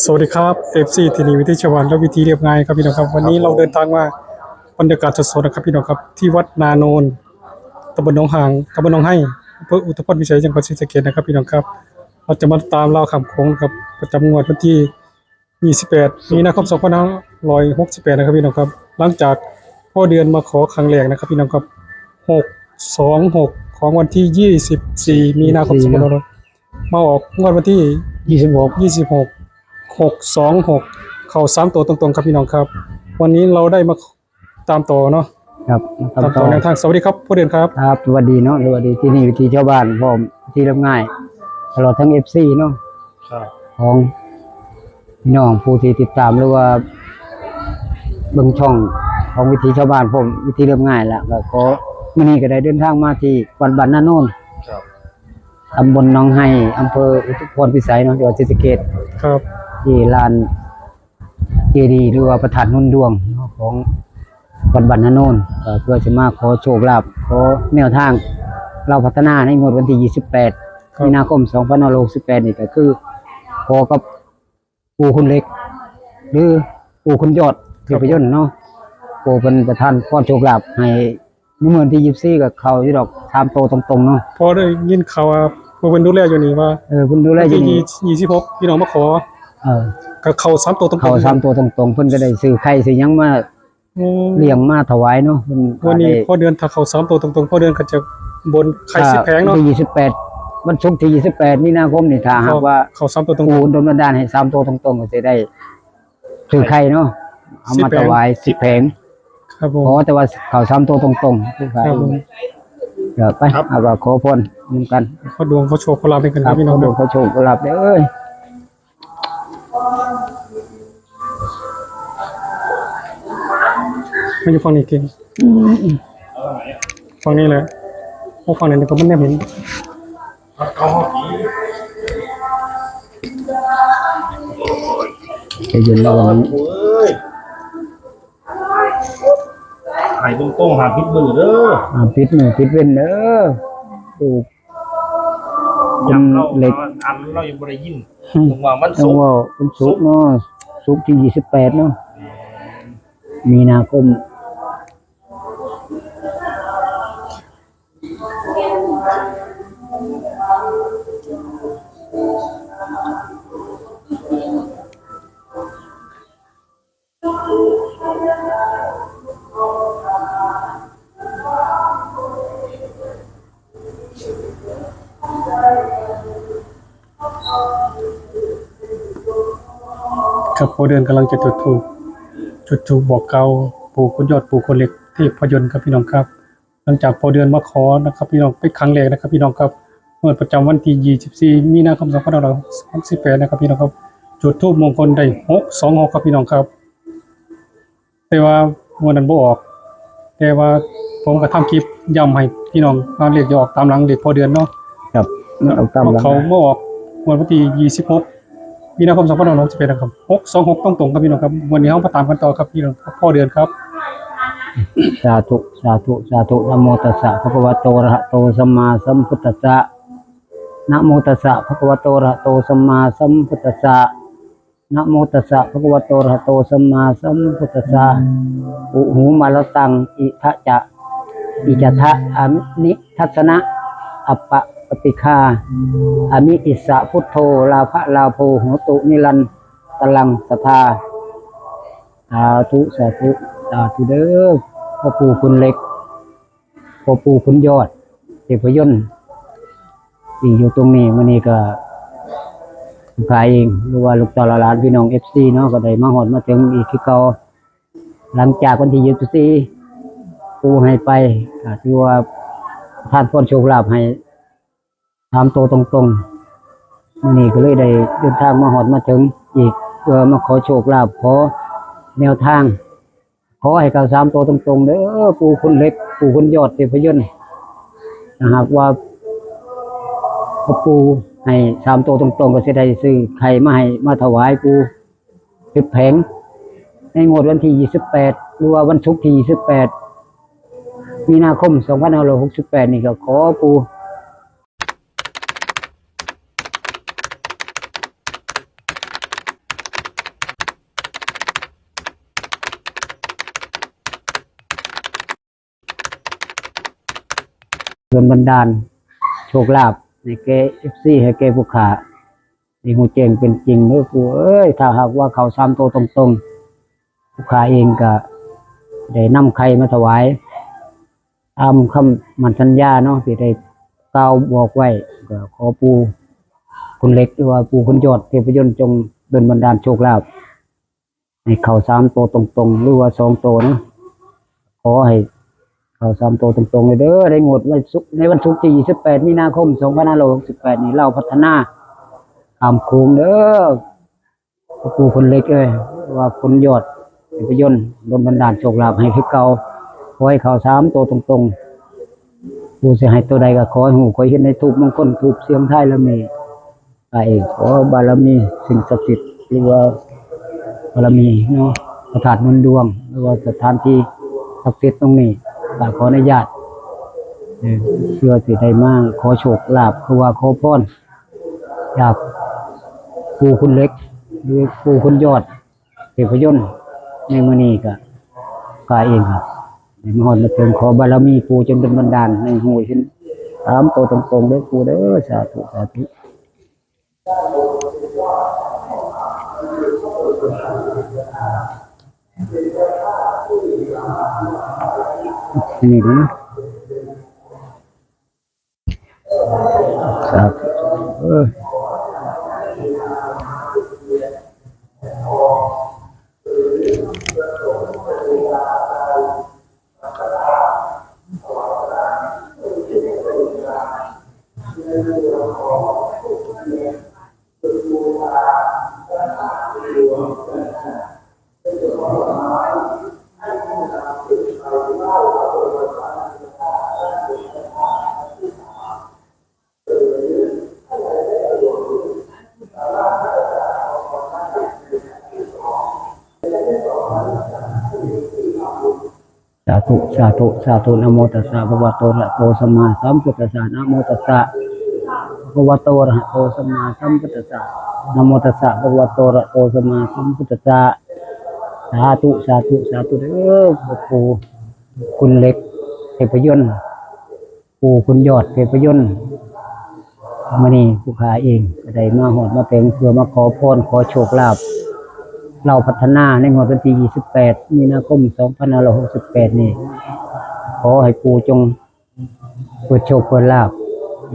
สวัสดีครับ FC ทีนีวิธีชวานและวิธีเรียบง่ายครับพี่น้องครับวันนี้เราเดินทางมาบรรยากาศสดๆนะครับพี่น้องครับที่วัดนาโนนตำบลหนองหางตำบลหนองไห้อำเภออุทุพรพิสัยจังหวัดศรีสะเกษนะครับพี่น้องครับเราจะมาตามเล่าคำโค้งครับประจำงวดวันที่28มีนาคม2568นะครับพี่น้องครับหลังจากพ่อเดือนมาขอครั้งแรกนะครับพี่น้องครับ626ของวันที่24มีนาคม2500มาออกงวดวันที่26 626เข้า3ตัวตรงๆครับพี่น้องครับวันนี้เราได้มาตามต่อเนาะครับตามต่อแนวทางสวัสดีครับผู้เรียนครับครับสวัสดีเนาะสวัสดีที่นี่วิธีชาวบ้านพร้อมที่เรียบง่ายตลอดทั้ง FC เนาะของพี่น้องผู้ที่ติดตามหรือว่าเบิ่งช่องของวิธีชาวบ้านผมวิธีเรียบง่ายแล้วก็ขอมื้อนี้ก็ได้เดินทางมาที่วัดบ้านนาโนนตำบลหนองไห้อำเภออุทุพรพิสัยเนาะจังหวัดศรีสะเกษครับที่ลานเจดีย์หรือว่าพระธาตุนุ่นดวงของวัดบ้านนาโนนเพื่อจะมาขอโชคลาภขอแนวทางเราพัฒนาในงวดวันที่28มีนาคม2568นี่ก็คือขอกับปู่คุณเล็กหรือปู่คุณยอดเทพยนต์เนาะปู่เป็นประธานขอโชคลาภให้ในงวดที่24กับเขาอยู่ดอก3โตตรงๆเนาะพอได้ยินข่าวว่าผู้เป็นดูแลอยู่นี่ว่าเพิ่นดูแลอยู่นี่26พี่น้องมาขอก็เข้า3ตัวตรงๆเข้า3ตัวตรงๆเพิ่นก็ได้ซื้อไข่ซื้อหยังมาเลี้ยงมาถวายเนาะวันนี้พ่อเดือนถ้าเข้า3ตัวตรงๆพ่อเดือนก็จะบนไข่10แผงเนาะที่28วันศุกร์ที่28มีนาคมนี่ถ้าหากว่าเข้า3ตัวตรงๆปู่ดลบันดาลให้3ตัวตรงๆก็จะได้ซื้อไข่เนาะเอามาถวาย10แผงครับผมแต่ว่าเข้า3ตัวตรงๆคือครับเดี๋ยวไปเอาว่าขอพรนำกันขอดวงขอโชคขอลาภให้กันครับพี่น้องขอโชคขอลาภเด้อไม่อยู่ฝั่งนี้กินฝั่งนี้เลยโอ้ฝั่งนี้ก็มันแนบเห็นจะยืนระวังหายตรงๆหาพิษมือเด้อพิษมือพิษเว้นเด้อถูกยำเราอันเรายังบริยินตรงว่ามันสุกมันสุกเนาะสุกที่28เนาะมีนาคมครับพ่อเดือนกำลังจะจุดธูปบอกเกล่าวปู่คุณยอดปู่คนเล็กเทพยนต์ครับพี่น้องครับหลังจากพ่อเดือนมาขอนะครับพี่น้องเป็นครั้งแรกนะครับพี่น้องครับเมื่อประจำวันที่24มีนาคม2568นะครับพี่น้องครับจุดธูปมงคลได้626ครับพี่น้องครับแต่ว่าวันนั้นบ่ออกแต่ว่าผมก็ทำคลิปย้ำให้พี่น้องเอาเลขจะออกตามหลังเด็กพ่อเดือนเนาะครับเอาตามหลังเขาบ่ออกวันที่26มีนาคม2568นะครับ626ตรงๆครับพี่น้องครับวันนี้เฮามาตามกันต่อครับพี่น้องครับพ่อเดือนครับสาธุสาธุสาธุนะโมตัสสะภะคะวะโตอะระหะโตสัมมาสัมพุทธัสสะนะโมตัสสะภะคะวะโตอะระหะโตสัมมาสัมพุทธัสสะนะโมตัสสะภะคะวะโตอะระหะโตสัมมาสัมพุทธัสสะอุหูมาลตังอิทะจะอิจทะอานิทัสนะอัปปะปฏิฆาอามิอิสะพุทโธลาภะลาโภโหตุนิรันตลังสัทธาสาธุสาธุสาธุเด้อพ่อปู่คุณเล็กพ่อปู่คุณยอดเทพยนต์ที่อยู่ตรงนี้มื้อนี้ก็ขายเองหรือว่าลูกต่อหลานพี่น้อง FC เนาะก็ได้มาฮอดมาถึงอีกคือเก่าหลังจากวันที่24ปู่ให้ไปก็ถือว่าท่านพ้นโชคลาภให้3ตัวตรงๆมื้อนี้ก็เลยได้เดินทางมาฮอดมาถึงอีกเพื่อมาขอโชคลาภขอแนวทางขอให้เข้า3ตัวตรงๆเด้อปู่คุณเล็กปู่คุณยอดเทพยนต์นะครับว่าปู่ให้3ตัวตรงๆก็สิได้ซื้อไข่มาให้มาถวายปู่10แผงในงวดวันที่28หรือว่าวันศุกร์ที่28มีนาคม2568นี่ก็ขอปู่ ดลบันดาลโชคลาภในแก่ FC ให้แก่ผู้ค้าที่ฮู้แจ้งเป็นจริงเด้อปู่เอ้ยถ้าหากว่าเขา3ตัวตรงๆผู้ค้าเองก็ได้นำไข่มาถวายตามคำมั่นสัญญาเนาะที่ได้กล่าวบอกไว้ก็ขอปู่คุณเล็กหรือว่าปู่คุณยอดเทพยนต์จงดลบันดาลโชคลาภให้เขา3ตัวตรงๆหรือว่า2ตัวนะขอให้เขา3ตัวตรงๆเลยเด้อได้งวดในวันศุกร์ที่28มีนาคม2568นี้เราพัฒนาตามโคงเด้อปู่คุณเล็กเอ้ยว่าคุณยอดเทพยนต์ดลบันดาลโชคลาภให้คือเก่าขอให้เขา3ตัวตรงๆปู่สิให้ตัวใดก็ขอให้ฮู้ขอให้เห็นในทูปมงคลทูปเสียงไทยแล้วมีไปขอบารมีสิ่งศักดิ์สิทธิ์หรือว่าบารมีเนาะพระธาตุนนดวงหรือว่าสถานที่ศักดิ์สิทธิ์ตรงนี้ก็ขออนุญาตเพื่อสิได้มาขอโชคลาภคือว่าขอพรจากปู่คุณเล็กหรือปู่คุณยอดเทพยนต์ในมื้อนี้ก็เองครับในมหรมาถึงขอบารมีปู่จงดลบันดาลให้ฮู้เห็น3ตัวตรงๆเด้อปู่เด้อสาธุสาธุนี่นะครับสาธุสาธุสาธุนะโมตัสสะภะคะวะโตอะระหะโตสัมมาสัมพุทธัสสะนะโมตัสสะภะคะวะโตอะระหะโตสัมมาสัมพุทธัสสะนะโมตัสสะภะคะวะโตอะระหะโตสัมมาสัมพุทธัสสะสาธุสาธุสาธุเด้อปู่คุณเล็กเทพยนต์ปู่คุณยอดเทพยนต์มื้อนี้ผู้ค้าเองก็ได้มาฮอดมาถึงเพื่อมาขอพรขอโชคลาภเราพัฒนาในงวดวันที่28มีนาคม2568นี้ขอให้ปู่จงเปิดโชคเปิดลาภ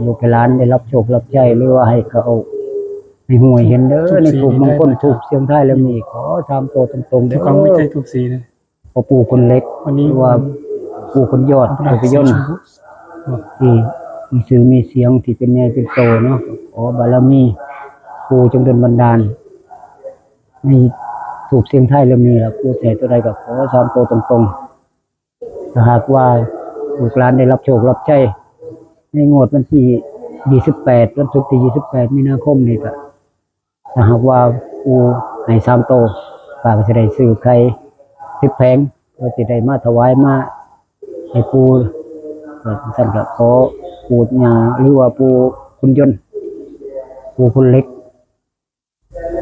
ลูกหลานได้รับโชครับชัยหรือว่าให้เขาให้หวยเห็นเด้อในถูกมงคลถูกเสียงไทยแล้วมีขอ3ตัวตรงๆเด้ ทุ อก ครั้งไม่ใช่ทุกสีนะ ขอปู่คนเล็ก วันนี้ ว่าปู่คนยอดเทพยนต์ที่มีชื่อมีเสียงที่เป็นใหญ่เป็นโตเนาะขอบารมีปู่จงดลบันดาลให้ถูกเสียงไทยแล้วมีล่ะปู่ใส่ตัวใดก็ขอ3ตัวตรงๆถ้าหากว่าลูกหลานได้รับโชครับชัยในงวดวันที่28วันศุกร์ที่28มีนาคมนี้ก็ถ้าหากว่าปู่ให้3ตัวป้าก็จะได้ซื้อไข่10แผงเพื่อสิได้มาถวายมาให้ปู่ท่านก็ขอปู่ย่าหรือว่าปู่คุณยนต์ปู่คุณเล็ก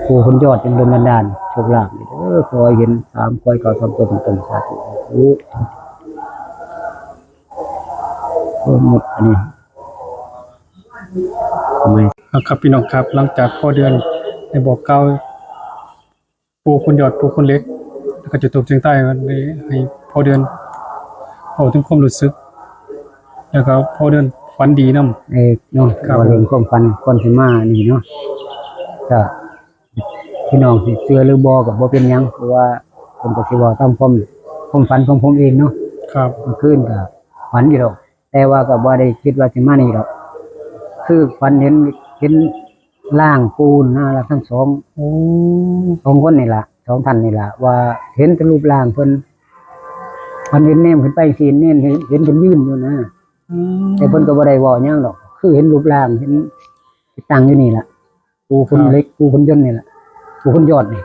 ปู่คุณยอดจงดลบันดาลโชคลาภนี่เด้อขอให้เห็น3ขอให้เขา3ตัวตรงๆสาธุหมดอันนี้ทำไม ครับพี่น้องครับหลังจากพ่อเดือนได้บอกเกล่าวปู่คุณยอดปู่คุณเล็กแล้วก็จุดทูปเสียงใต้เลยให้พ่อเดือนเอาถึงความรู้สึกแล้วก็พ่อเดือนฝันดีนำ เนาะ ครับ ว่าเรื่องความฝันคนสิมานี่เนาะก็พี่น้องสิเชื่อหรือบ่ก็บ่เป็นหยังเพราะว่าผมก็สิเว้าตามความฝันของผมเองเนาะ ครับ เมื่อคืนก็ฝันอยู่ดอกแต่ว่าก็บ่ได้คิดว่าสิมานี่ดอกคือฝันเห็นร่างปูนน่ารักทั้งสอง โอ้ คนนี่ล่ะ2ท่านนี่ล่ะว่าเห็นแต่รูปร่างเพิ่นมันเห็นแนมขึ้นไปสิเน้นเห็นเพิ่นยืนอยู่นะ แต่เพิ่นก็บ่ได้เว้าหยังดอกคือเห็นรูปร่างเห็นตั้งอยู่นี่ล่ะปู่คนเล็กปู่คนยนต์นี่ล่ะปู่คนยอดนี่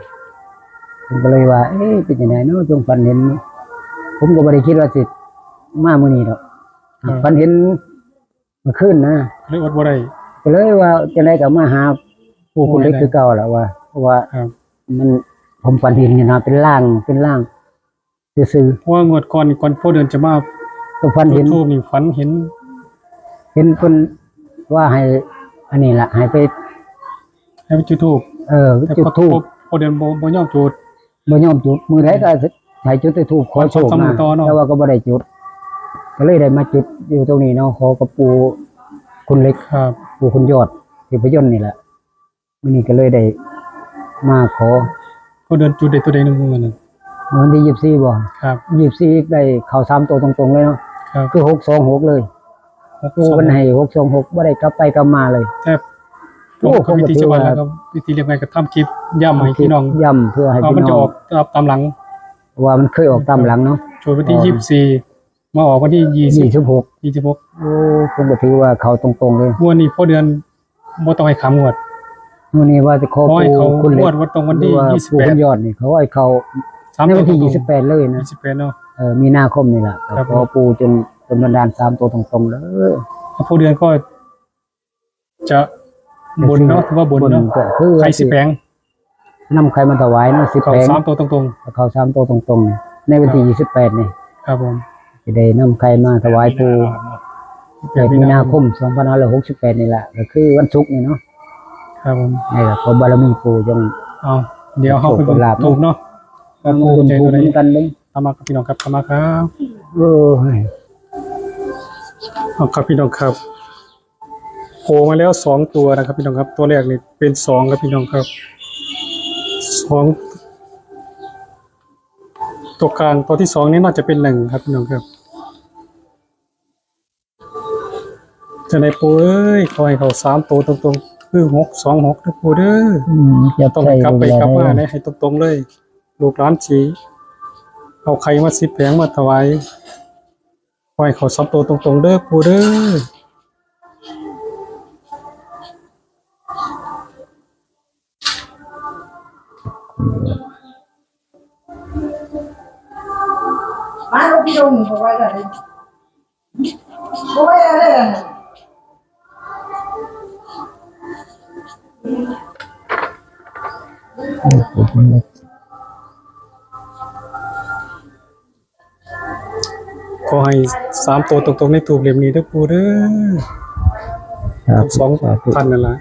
เพิ่นก็เลยว่าเอ๊ะเป็นจังได๋เนาะจงฝันเห็นผมก็บ่ได้คิดว่าสิมามื้อนี้ดอกฝันเห็นเมื่อคืนนะ เลยอดบ่ได้ ก็เลยว่าจังได๋ก็มาหาปู่คนเล็กคือเก่าล่ะว่าเพราะว่า ครับ มันผมฝันเห็นนี่นะเป็นร่างซื่อ เพราะว่างวดก่อนพ่อเดือนจะมา ๆก็ฝันเห็น ทูบนี่ฝันเห็น เห็นคนว่าให้อันนี้ล่ะให้ไป ให้ไปจุดธูป แต่ จุดธูป พอเดือนบ่ยอมจุด บ่ยอมจุดมือใดก็ให้จุดแต่ธูปขอโชค ขอ นะ ต่อเนาะ แต่ว่าก็บ่ได้จุดก็เลยได้มาจุดอยู่ตรงนี้เนาะขอกับปู่คุณเล็ก ครับ ปู่คุณยอดที่พยนต์นี่แหละมื้อนี้ก็เลยได้มาขอ พอเดือนจุดได้ตัวใดหนึงมื้อนั้น วันที่24บ่ ครับ 24ได้เข้า3ตัวตรงๆเลยเนาะ ครับ คือ626เลยปู่เพิ่นให้626บ่ได้กลับไปกลับมาเลย แต่ โอ้ ผมก็พิธีชาวบ้านแล้วก็พิธีเรียกไงก็ทำคลิปย้ำให้พี่น้อง ย้ำเพื่อให้ เอา พี่ มันจะ น้อ อง อกตามหลัง ว่ามันเคยออกตามหลังเนาะ ช่วงวันที่24มาออกวันที่26 26 โอ้ผมก็ถือว่าเขาตรงๆเลย งวดนี้พอเดือนบ่ต้องให้ขามงวด มื้อนี้ว่าจะขอ ขอให้เขา คุณ ง เล็ ว ก ดวันตรงวันที่ หรือว่าปู่คุณยอดนี่เขาให้เขา 23 ในวันที่ ตรง 28เลยนะ 28เนาะ มีนาคมนี่แหละ ครับ ขอปู่จนบันดาล3ตัวตรงๆเลย พอเดือนก็จะบนเนาะถือว่าบนเนาะ ก็คือ ใครสิแปลง นำใครมาถวายเนาะ10 เขา แผง 3ตัวตรง เขา3ตัวตรงๆนี่ในวันที่28นี่ ๆครับผม จะได้นำใครมาถวายปู่8มีนาคม2568นี่แหละก็คือวันศุกร์นี่เนาะ ครับผม นี่แหละขอบารมีปู่จง เอาเดี๋ยวเฮาไปเบิ่ง ลาบ ถูกเนาะว่า ปู ปู่ใจ ปู ตัวใด เหมือนกันเด้ ตามมาครับพี่น้องครับตามมาครับ เออ เอาครับพี่น้องครับโผล่มาแล้ว2ตัวนะครับพี่น้องครับ ตัวแรกนี่เป็น2ครับพี่น้องครับ2ตัวกลางตัวที่2นี่น่าจะเป็น1ครับพี่น้องครับจะได้ปูเอ้ยขอให้เขา3ตัวตรงๆคือ626เด้อปูเด้อ จะ ต้อง ใส่ ให้กลับไปกลับมา ได้ เนี่ยให้ตรงๆเลย ลูกหลานสีเอาใครมา10แผงมาถวายขอให้เขา3ตัวตรงๆเด้อปูเด้อ มาลูกพี่ดงเขาไว้เลยเขาไว้อะไรกัน ขอให้3ตัวตรงๆในตูบเหลี่ยมนี้เด้อปูเด้อ ครับ สองพันนั่นล่ะ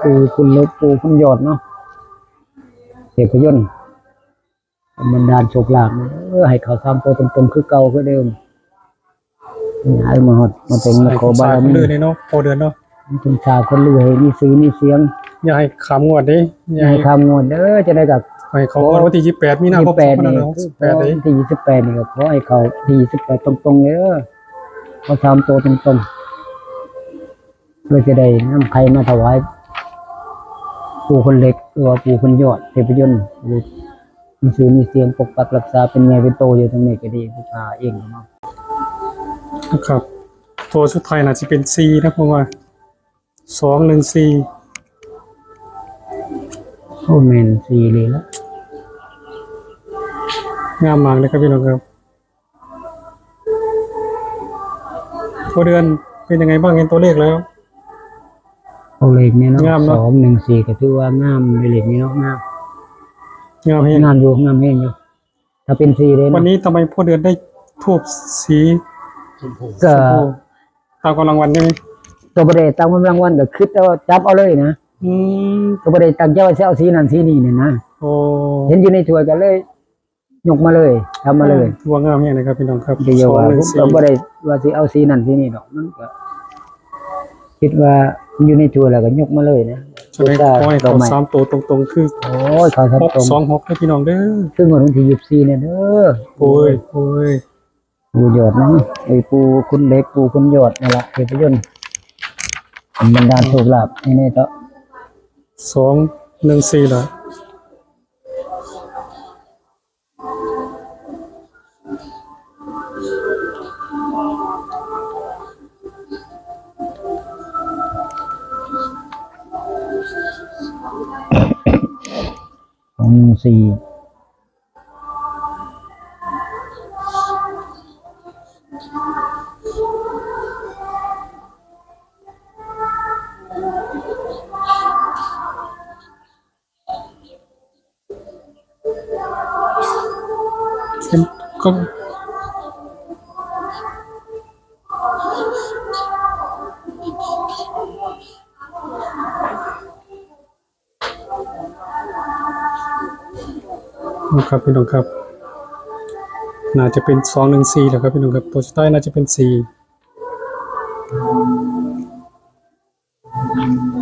ปูคุณเล็กปูคุณยอดเนาะเทพยนต์บันดาลโชคลาภให้เขา3ตัวตรงๆคือเก่าคือเดิมให้มาฮอดมาถึงมา ให้ ขอ เขา บา สาร มี เลยเนาะพอเดือนเนาะ ถึงชาคนรวยมีซื้อมีเสียง อย่าให้ขามงวดเด้อย่า ให้ ให้ คำงวดจะได้กับ ให้เขาวันที่28มีนาคม 28นี่ 2568เด้ ที่28นี่ก็ขอให้เขาที่28ตรงๆเลยเขา3ตัวตรงๆเพื่อจะได้นำใครมาถวายปู่คนเล็กหรือว่าปู่คนยอดเทพยนต์มีชื่อมีเสียงปกปักรักษาเป็นไงเป็นโตอยู่ตรงนี้ก็ดีผู้ชาเองเนาะ นะครับตัวสุดท้ายน่าจะเป็น4นะเพราะว่า214 โอ้แมนซีเลยละ งามมากเลยครับพี่น้องครับพอเดือนเป็นยังไงบ้างเห็นตัวเลขแล้ว เอาเลขนี้เนาะ งามเนอะ 214ก็ถือว่างามในเลขนี้เนาะงาม งามเฮง งามอยู่งามเฮงอยู่ถ้าเป็นซีเลย วัน เนาะ นี้ทำไมพ่อเดือนได้ทูบสี ก็ ชมพูตามกำลังวันใช่ไหม ตัวประเดตามกำลังวันก็คิดว่าจับเอาเลยนะ อืม ตัวประเดตั้งใจว่าจะเอาสีนั้นสีนี้เนี่ยนะ โอ้ เห็นอยู่ในถ้วยก็เลยยกมาเลยทำมาเลย ทัวงามเฮงนะครับพี่น้องครับ เดี๋ยวว่าผม 214 ก็บ่ได้ว่าสิเอาสีนั้นสีนี้ดอกมันก็คิดว่ามันอยู่ในถ้วยแล้วก็ยกมาเลยนะ จะได้ขอให้เขาสามตัวตรงๆคือ โอ้ยเขาทำตรง 626ให้พี่น้องเด้อ ซึ่งวันที่24เนี่ยเด้อ โอ้ยโอ้ย ปูยอดนะไอ้ปูคุณเล็กปูคุณยอดนี่ล่ะเทพยนต์บรรดาลโชคลาภนี่นี่เตาะ 214ล่ะ214เป็นก็ ครับพี่น้องครับน่าจะเป็น214แหละครับพี่น้องครับตัวสุดท้ายน่าจะเป็น4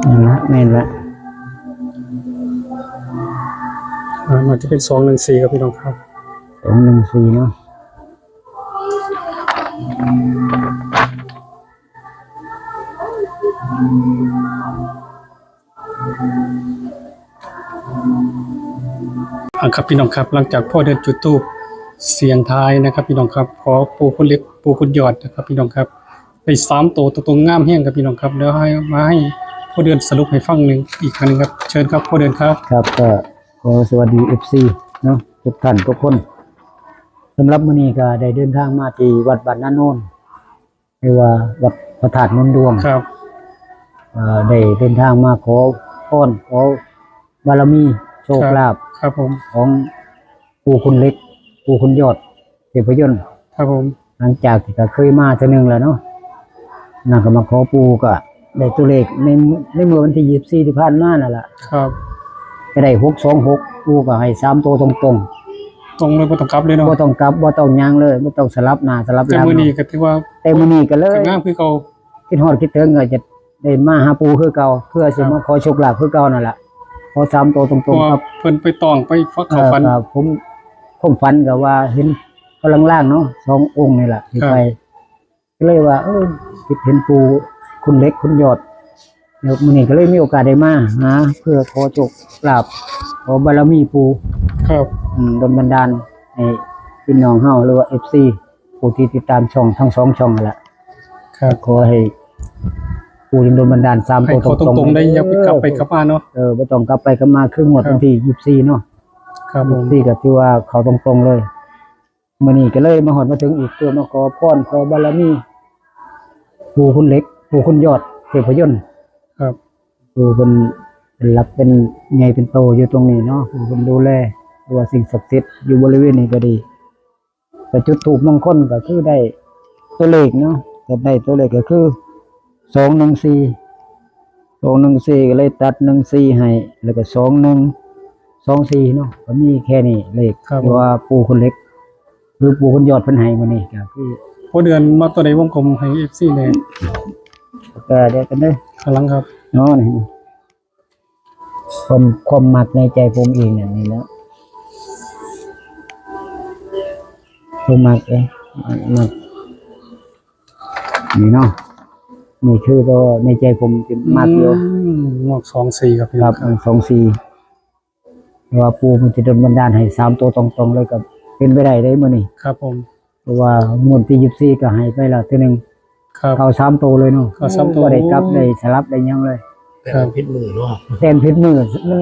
นั่นละแม่นละ น่าจะเป็น214ครับพี่น้องครับ 214เนาะครับพี่น้องครับหลังจากพ่อเดินจุดธูปเสียงทายนะครับพี่น้องครับขอปู่คุณเล็กปู่คุณยอดนะครับพี่น้องครับได้3ตัวตรงๆงามแห้งครับพี่น้องครับเดี๋ยวให้พ่อเดินสรุปให้ฟังหนึ่งอีกครั้งหนึงครับเชิญครับพ่อเดินครับ ครับก็ขอสวัสดี FC เนาะทุกท่านทุกคนสำหรับมื้อนี้ก็ได้เดินทางมาที่วัดบ้านนาโนนเรียกว่าวัดพระธาตุนนดวง ครับ ได้เดินทางมาขอพรขอบารมีโชคลาภ ครับผม ของปู่คุณเล็กปู่คุณยอดเทพยนต์ ครับผม หลังจากที่ก็เคยมาเทื่อนึงแล้วเนาะนั่นก็มาขอปู่ก็ได้ตัวเลขในเมื่อวันที่24ที่ผ่านมานั่นล่ะ ครับ ก็ได้626ปู่ก็ให้3ตัวตรง ตรงเลยบ่ต้องกลับเลย ๆ เนาะ บ่ต้องกลับบ่ต้องย่างเลยบ่ต้องสลับหน้าสลับห แต่ ลัง มื้อนี้ก็ถือว่า แต่มื้อนี้ก็เลย ก็งามคือเก่า คิดฮอดคิดถึงก็จะได้มาหาปู่คือเก่าเพื่อสิมาขอโชคลาภคือเก่านั่นล่ะขอ3ตัวตร เพราะ งๆ ว่า ครับ เพิ่นไปตองไปฟักเขาฟัน ครับผมฝันก็ว่าเห็นพลังล่างเนาะ2องค์นี่แหละที่ ครับ ไปก็เลยว่าคิดเห็นปู่คุณเล็กคุณยอดแล้วมื้อนี้ก็เลยมีโอกาสได้มาหาเพื่อขอโชคลาภขอบารมีปู่ ครับ ดลบันดาลให้พี่น้องเฮาหรือว่า FC ผู้ที่ติดตามช่องทั้ง2ช่องนั่นแหละ ครับ ขอให้ปู่ดลบันดาล3 ให้ ตัว เขาตรงๆได้อย่าไปกลับไปกลับมาเนาะ บ่ต้องกลับไปกลับมาคืองวด ครับ วันที่24เนาะ ครับผม 24ก็ถือว่าเขาตรงๆเลยมื้อนี้ก็เลยมาฮอดมาถึงอีกเพื่อมาขอพรขอบารมีปู่คุณเล็กปู่คุณยอดเทพยนต์ ครับ ปู่เพิ่นเป็นรับเป็นใหญ่เป็นโตอยู่ตรงนี้เนาะปู่เพิ่นดูแลหรือว่าสิ่งศักดิ์สิทธิ์อยู่บริเวณนี้ก็ดีแต่จุดธูปมงคลก็คือได้ตัวเลขเนาะก็ได้ตัวเลขก็คือ214ก็เลยตัด14ให้แล้วก็2124เนาะก็มีแค่นี้เลขที่ว่าปู่คุณเล็กหรือปู่คุณยอดเพิ่นให้มื้อนี้ก็คือ พอเดือนมาตัวใดวงกลมให้ FC แน่ ก็เดี๋ยวกันเด้อ ข้างหลังครับ เนาะนี่ความมักในใจผมเองเนี่ยนี่แล้วผมมักมักนี่เนาะนี่คือตัวในใจผมที่มักอยู่ งวก24ครับพี่ ค น้ รั อบ งครับ 24ว่าปู่มันจะดลบันดาลให้3ตัวตรงๆเลยก็เป็นไปได้มื้อนี้ ครับผม เพราะว่างวดที่24ก็ให้ไปแล้วทีนึง ครับ เข้า3ตัวเลยเนาะ เข้าสามตัว บ่ได้กลับได้สลับได้หยังเลย แต่มันพิษมือเนาะ แต้มผิดมือมัน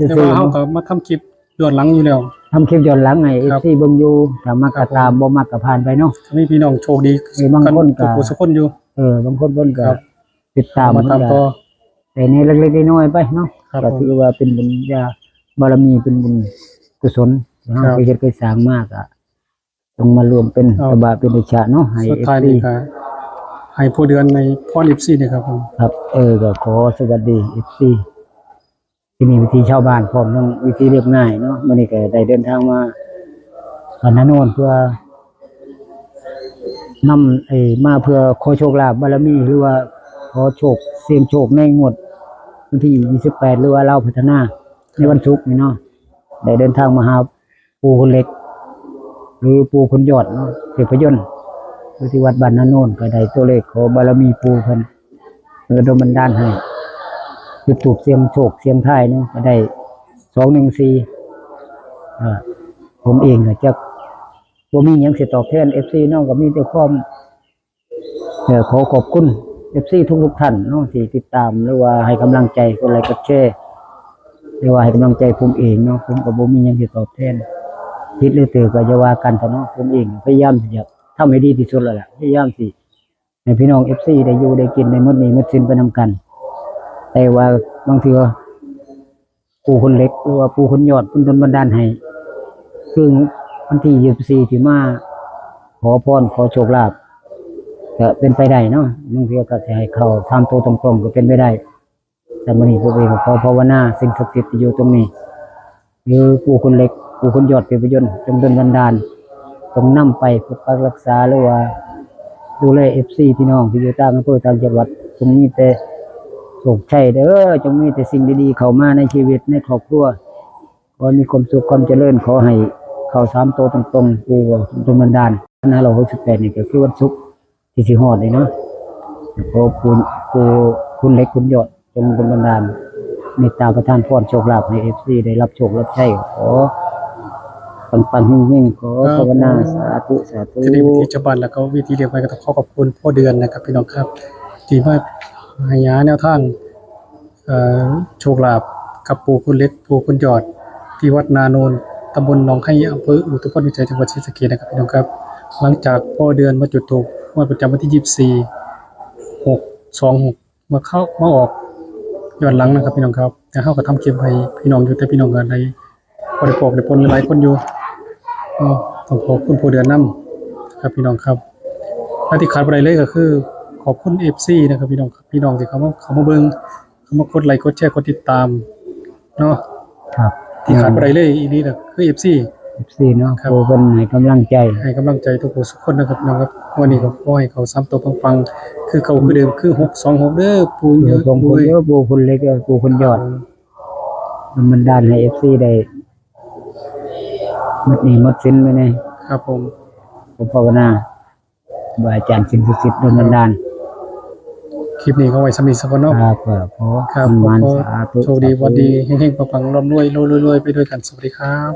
แต่ว่าเฮาก็มาทำคลิปย้อนหลังอยู่แล้ว ทำคลิปย้อนหลังให้ ครับ FC เบิ่งอยู่ถ้ามักก็ตามบ่มักก็ผ่านไปเนาะ มีพี่น้องโชคดี มีบางคนก็ ทุกผู้ทุกคนอยู่ บางคนเพิ่นก็ ครับ ติดตาม มาตามต่อ แต่ในเล็กๆน้อยๆไปเนาะ ครับ ก็ถือว่าเป็นบุญญาบารมีเป็นบุญกุศลที่เฮา ครับ ไปเฮ็ดไปสร้างมากอ่ะต้องมารวมเป็น เอา ตบะเป็นอิจฉาเนาะให้ สุดท้าย FC นี่ก็ให้ผู้เดือนในพ่อ14นี่ครับผม ครับก็ขอสวัสดี FC ที่นี่วิธีชาวบ้านพร้อมทั้งวิธีเรียบง่ายเนาะมื้อนี้ก็ได้เดินทางมาบ้านนาโนนเพื่อนำมาเพื่อขอโชคลาภบารมีหรือว่าขอโชคเสี่ยงโชคในงวดวันที่28หรือว่าเราพัฒนาในวันศุกร์นี่เนาะได้เดินทางมาหาปู่คุณเล็ก หรือปู่คุณยอดเนาะเทพยนต์อยู่ที่วัดบ้านนาโนนก็ได้ตัวเลขขอบารมีปู่เพิ่นโดนบันดาลให้จุดถูกเสียงโชคเสียงทายเนาะก็ได้214ผมเองก็จะบ่มีหยังสิตอบแทน FC เนาะก็มีแต่ความขอขอบคุณ FC ทุกๆท่านเนาะที่ติดตามหรือว่าให้กำลังใจกดไลค์กดแชร์หรือว่าให้กำลังใจผมเองเนาะผมก็บ่มีหยังสิตอบแทนผิดหรือถูกก็อย่าว่ากันเถอะเนาะผมเองพยายามที่จะทำให้ดีที่สุดแล้วล่ะพยายามสิให้พี่น้อง FC ได้อยู่ได้กินได้หมดหนี้หมดสินไปนำกัน แต่ว่าบางทีว่าปู่คนเล็กหรือว่าปู่คนยอดเพิ่นโดนบันดาลให้คือวันที่24ที่มาขอพรขอโชคลาภก็เป็นไปได้เนาะบางทีก็จะให้เข้า3ตัวตรงๆก็เป็นไปได้แต่มื้อนี้ผมเองก็ขอภาวนาสิ่งศักดิ์สิทธิ์ที่อยู่ตรงนี้ หรือปู่คนเล็กปู่คนยอดเป็นพยนต์จงดลบันดาลจงนำไปปกปักรักษาหรือว่าดูแล FC พี่น้องที่อยู่ต่างอำเภอต่างจังหวัดจงมีแต่โชคชัยเด้อจงมีแต่สิ่งดีๆเข้ามาในชีวิตในครอบครัวขอมีความสุขความเจริญขอให้เข้า3ตัวตรงๆปู่ดลบันดาล2568นี่ก็คือวันศุกร์ที่สิฮอดนี่เนาะขอปู่คุณเล็กคุณยอดจงดลบันดาลเมตตาประทานพรโชคลาภให้ FC ได้รับโชครับชัยขอปังๆเฮงๆขอภาวนาสาธุสาธุ ที่นี่วิธีชาวบ้านแล้วก็วิธีเรียบง่ายก็ต้องขอขอบคุณพ่อเดือนนะครับพี่น้องครับที่มาให้ยาแนวทางโชคลาภกับปู่คุณเล็กปู่คุณยอดที่วัดนาโนนตำบลหนองไห้อำเภออุทุพรพิสัยจังหวัดศรีสะเกษนะครับพี่น้องครับหลังจากพ่อเดือนมาจุดธูปงวดประจำวันที่24/6/26มาออกย้อนหลังนะครับพี่น้องครับแต่เฮาก็ทำคลิปให้พี่น้องอยู่แต่พี่น้องก็ได้บ่ได้พบได้ปนหลายคนอยู่ต้องขอบคุณพ่อเดือนนำครับพี่น้องครับและที่ขาดบ่ได้เลยก็คือขอบคุณ FC นะครับพี่น้องครับพี่น้องที่เขามาเบิ่งเขามากดไลค์กดแชร์กดติดตามเนาะ ครับ ที่ขาดบ่ได้เลยอีนี้น่ะคือ FC 14เนาะ ครับ โอ้เพิ่นให้กำลังใจ ให้กำลังใจทุกผู้ทุกคนนะครับพี่น้องครับวันนี้ก็ขอให้เขา3ตัวปังๆคือเก่าคือเดิมคือ626เด้อปู่เยอะ ตรง ปู่ คน เอ้ย เยอะปู่คนเล็กปู่คนยอดมันดาลให้ FC ได้หมดหนี้หมดสินไปใน ครับผม ผมภาวนาบ่อาจารย์สินสิทธิ์โดนบันดาล คลิปนี้ก็ไว้สำหรับสักคนเนาะ ครับก็ขอ ครับ มัน ขอ สาธุ โชคดีวันดีเฮงๆปังๆร่ำรวยรวยๆไปด้วยกันสวัสดีครับ